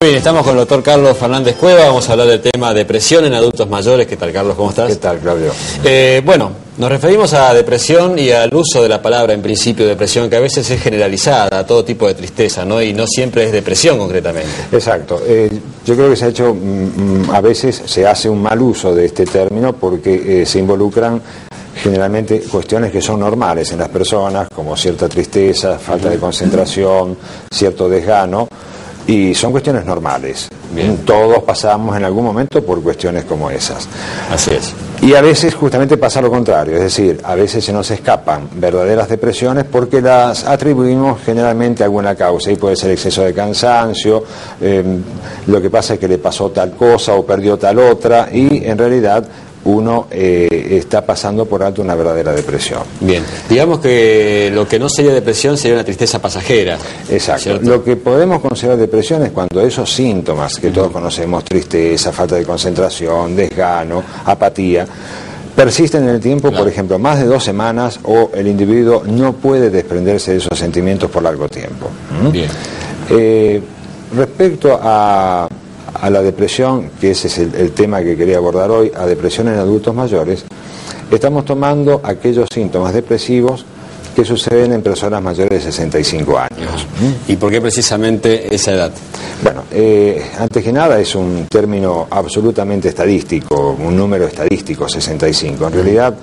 Bien, estamos con el doctor Carlos Fernández Cueva, vamos a hablar del tema depresión en adultos mayores. ¿Qué tal, Carlos? ¿Cómo estás? ¿Qué tal, Claudio? Bueno, nos referimos a depresión y al uso de la palabra, en principio, depresión, que a veces es generalizada a todo tipo de tristeza, ¿no? Y no siempre es depresión, concretamente. Exacto. Yo creo que se ha hecho, a veces se hace un mal uso de este término porque se involucran generalmente cuestiones que son normales en las personas, como cierta tristeza, falta de concentración, cierto desgano, y son cuestiones normales. Bien. Todos pasamos en algún momento por cuestiones como esas. Así es. Y a veces justamente pasa lo contrario, es decir, a veces se nos escapan verdaderas depresiones porque las atribuimos generalmente a alguna causa, y puede ser exceso de cansancio, lo que pasa es que le pasó tal cosa o perdió tal otra, y en realidad uno está pasando por alto una verdadera depresión. Bien, digamos que lo que no sería depresión sería una tristeza pasajera. Exacto. ¿Cierto? Lo que podemos considerar depresión es cuando esos síntomas que todos conocemos, tristeza, falta de concentración, desgano, apatía, persisten en el tiempo, claro, por ejemplo, más de 2 semanas, o el individuo no puede desprenderse de esos sentimientos por largo tiempo. Bien. Respecto a la depresión, que ese es el tema que quería abordar hoy, a depresión en adultos mayores, estamos tomando aquellos síntomas depresivos que suceden en personas mayores de 65 años. ¿Y por qué precisamente esa edad? Bueno, antes que nada es un término absolutamente estadístico, un número estadístico, 65. En realidad,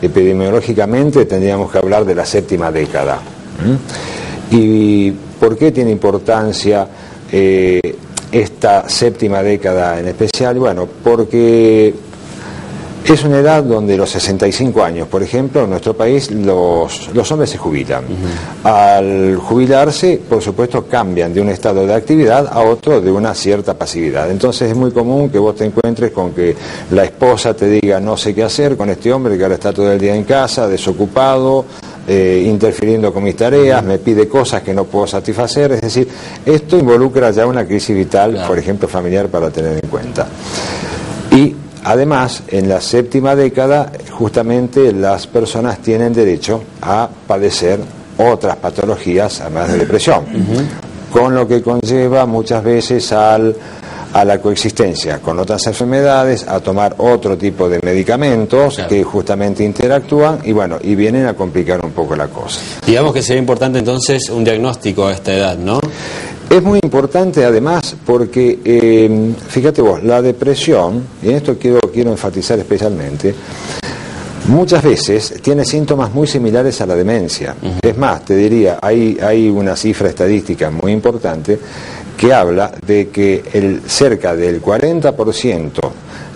epidemiológicamente tendríamos que hablar de la séptima década. ¿Y por qué tiene importancia esta séptima década en especial? Bueno, porque es una edad donde los 65 años, por ejemplo, en nuestro país los hombres se jubilan. Al jubilarse, por supuesto, cambian de un estado de actividad a otro de una cierta pasividad. Entonces es muy común que vos te encuentres con que la esposa te diga no sé qué hacer con este hombre que ahora está todo el día en casa, desocupado, interfiriendo con mis tareas, me pide cosas que no puedo satisfacer. Es decir, esto involucra ya una crisis vital, claro, por ejemplo, familiar, para tener en cuenta. Y además, en la séptima década, justamente las personas tienen derecho a padecer otras patologías, además de depresión, con lo que conlleva muchas veces a la coexistencia con otras enfermedades, a tomar otro tipo de medicamentos, claro, que justamente interactúan y vienen a complicar un poco la cosa. Digamos que sería importante entonces un diagnóstico a esta edad, ¿no? Es muy importante además porque, fíjate vos, la depresión, y en esto quiero enfatizar especialmente, muchas veces tiene síntomas muy similares a la demencia. Es más, te diría, hay una cifra estadística muy importante que habla de que cerca del 40%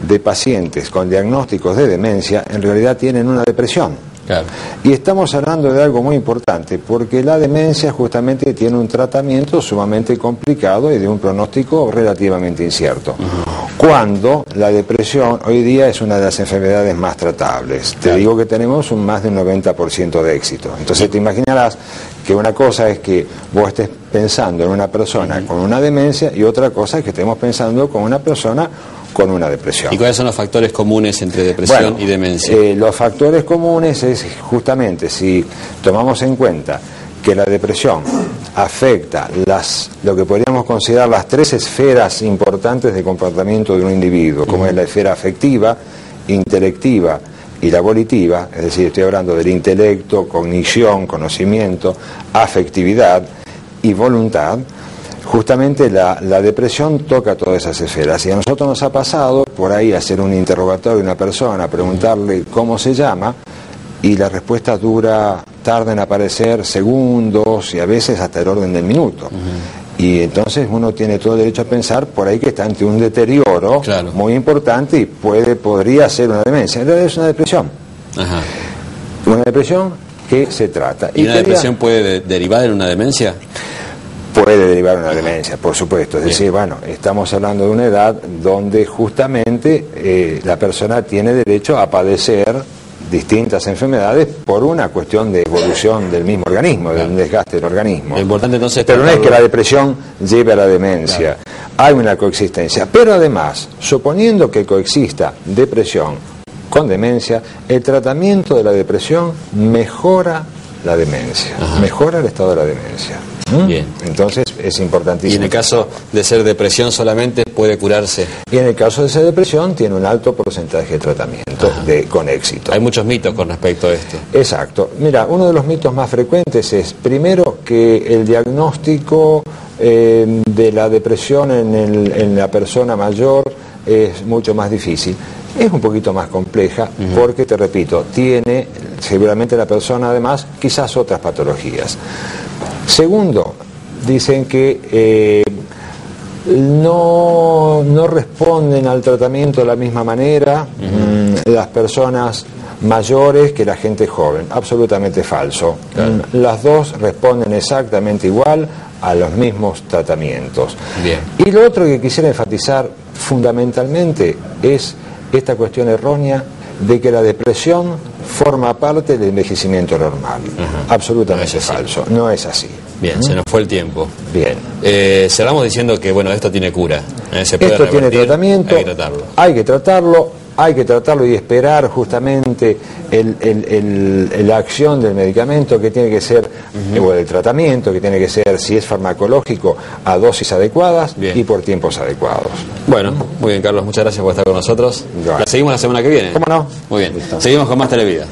de pacientes con diagnósticos de demencia en realidad tienen una depresión. Claro. Y estamos hablando de algo muy importante, porque la demencia justamente tiene un tratamiento sumamente complicado y de un pronóstico relativamente incierto. Cuando la depresión hoy día es una de las enfermedades más tratables. Te digo que tenemos más de un 90% de éxito. Entonces te imaginarás que una cosa es que vos estés pensando en una persona con una demencia, y otra cosa es que estemos pensando con una persona con una depresión. ¿Y cuáles son los factores comunes entre depresión y demencia? Los factores comunes es justamente, si tomamos en cuenta que la depresión afecta lo que podríamos considerar las 3 esferas importantes de comportamiento de un individuo, como es la esfera afectiva, intelectiva y la volitiva, es decir, estoy hablando del intelecto, cognición, conocimiento, afectividad y voluntad. Justamente la depresión toca todas esas esferas, y a nosotros nos ha pasado por ahí hacer un interrogatorio a una persona, preguntarle cómo se llama, y la respuesta tarda en aparecer segundos y a veces hasta el orden del minuto. Y entonces uno tiene todo el derecho a pensar por ahí que está ante un deterioro, claro, muy importante, y podría ser una demencia. En realidad es una depresión. Una depresión que se trata. ¿Y una depresión puede derivar en una demencia? Puede derivar una demencia, por supuesto. Es decir, bueno, estamos hablando de una edad donde justamente la persona tiene derecho a padecer distintas enfermedades por una cuestión de evolución del mismo organismo, de un desgaste del organismo. Lo importante entonces, pero no es que la depresión lleve a la demencia, hay una coexistencia. Pero además, suponiendo que coexista depresión con demencia, el tratamiento de la depresión mejora la demencia, mejora el estado de la demencia. Bien. Entonces es importantísimo. Y en el caso de ser depresión solamente puede curarse. Y en el caso de ser depresión tiene un alto porcentaje de tratamiento con éxito. Hay muchos mitos con respecto a esto. Exacto. Mira, uno de los mitos más frecuentes es, primero, que el diagnóstico de la depresión en la persona mayor es mucho más difícil. Es un poquito más compleja porque, te repito, tiene seguramente la persona además quizás otras patologías. Segundo, dicen que no responden al tratamiento de la misma manera las personas mayores que la gente joven. Absolutamente falso. Claro. Las dos responden exactamente igual a los mismos tratamientos. Bien. Y lo otro que quisiera enfatizar fundamentalmente es esta cuestión errónea de que la depresión forma parte del envejecimiento normal. Absolutamente No es así. falso. No es así. Bien, se nos fue el tiempo. Bien. Cerramos diciendo que, bueno, esto tiene cura. Se puede Esto tiene revertir, tratamiento. hay que tratarlo. Hay que tratarlo y esperar justamente la acción del medicamento, que tiene que ser, o el tratamiento que tiene que ser, si es farmacológico, a dosis adecuadas. Bien. Y por tiempos adecuados. Bueno, muy bien, Carlos, muchas gracias por estar con nosotros. Gracias. La seguimos la semana que viene. ¿Cómo no? Muy bien. Listo. Seguimos con más Televida.